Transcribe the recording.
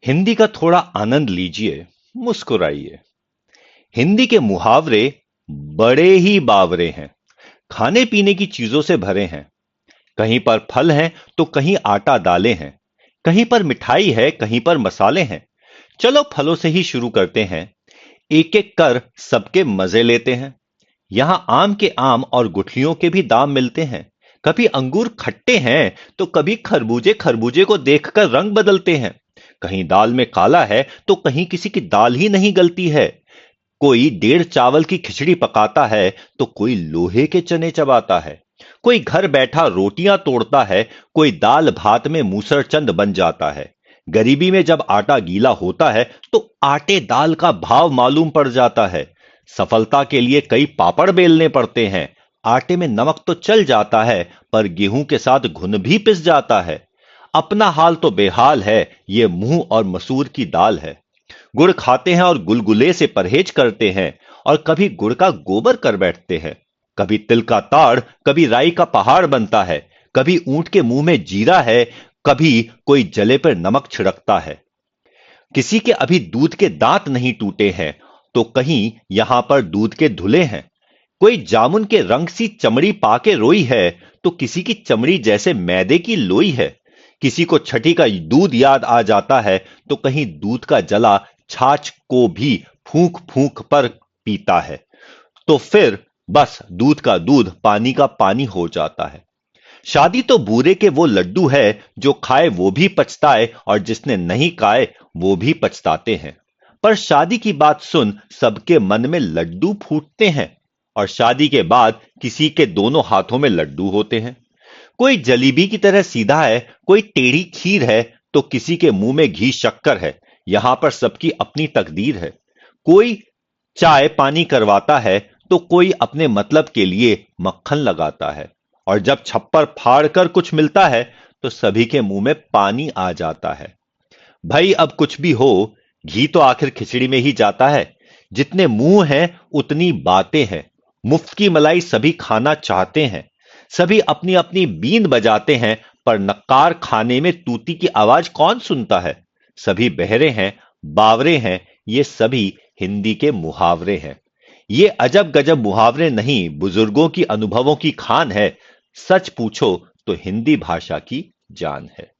हिंदी का थोड़ा आनंद लीजिए, मुस्कुराइए। हिंदी के मुहावरे बड़े ही बावरे हैं। खाने पीने की चीजों से भरे हैं। कहीं पर फल हैं तो कहीं आटा दालें हैं। कहीं पर मिठाई है, कहीं पर मसाले हैं। चलो फलों से ही शुरू करते हैं। एक एक कर सबके मजे लेते हैं। यहां आम के आम और गुठलियों के भी दाम मिलते हैं। कभी अंगूर खट्टे हैं तो कभी खरबूजे खरबूजे को देखकर रंग बदलते हैं। कहीं दाल में काला है तो कहीं किसी की दाल ही नहीं गलती है। कोई डेढ़ चावल की खिचड़ी पकाता है तो कोई लोहे के चने चबाता है। कोई घर बैठा रोटियां तोड़ता है, कोई दाल भात में मूसरचंद बन जाता है। गरीबी में जब आटा गीला होता है तो आटे दाल का भाव मालूम पड़ जाता है। सफलता के लिए कई पापड़ बेलने पड़ते हैं। आटे में नमक तो चल जाता है, पर गेहूं के साथ घुन भी पिस जाता है। अपना हाल तो बेहाल है, ये मुंह और मसूर की दाल है। गुड़ खाते हैं और गुलगुले से परहेज करते हैं, और कभी गुड़ का गोबर कर बैठते हैं। कभी तिल का ताड़, कभी राई का पहाड़ बनता है। कभी ऊंट के मुंह में जीरा है, कभी कोई जले पर नमक छिड़कता है। किसी के अभी दूध के दांत नहीं टूटे हैं, तो कहीं यहां पर दूध के धुले हैं। कोई जामुन के रंग सी चमड़ी पाके रोई है, तो किसी की चमड़ी जैसे मैदे की लोई है। किसी को छठी का दूध याद आ जाता है, तो कहीं दूध का जला छाछ को भी फूंक फूंक पर पीता है। तो फिर बस दूध का दूध, पानी का पानी हो जाता है। शादी तो बूरे के वो लड्डू है, जो खाए वो भी पछताए और जिसने नहीं खाए वो भी पछताते हैं। पर शादी की बात सुन सबके मन में लड्डू फूटते हैं। और शादी के बाद किसी के दोनों हाथों में लड्डू होते हैं। कोई जलेबी की तरह सीधा है, कोई टेढ़ी खीर है, तो किसी के मुंह में घी शक्कर है। यहां पर सबकी अपनी तकदीर है। कोई चाय पानी करवाता है, तो कोई अपने मतलब के लिए मक्खन लगाता है। और जब छप्पर फाड़ कर कुछ मिलता है, तो सभी के मुंह में पानी आ जाता है। भाई अब कुछ भी हो, घी तो आखिर खिचड़ी में ही जाता है। जितने मुंह हैं उतनी बातें हैं। मुफ्त की मलाई सभी खाना चाहते हैं। सभी अपनी अपनी बीन बजाते हैं, पर नक्कार खाने में तूती की आवाज कौन सुनता है। सभी बहरे हैं, बावरे हैं। ये सभी हिंदी के मुहावरे हैं। ये अजब गजब मुहावरे नहीं, बुजुर्गों की अनुभवों की खान है। सच पूछो तो हिंदी भाषा की जान है।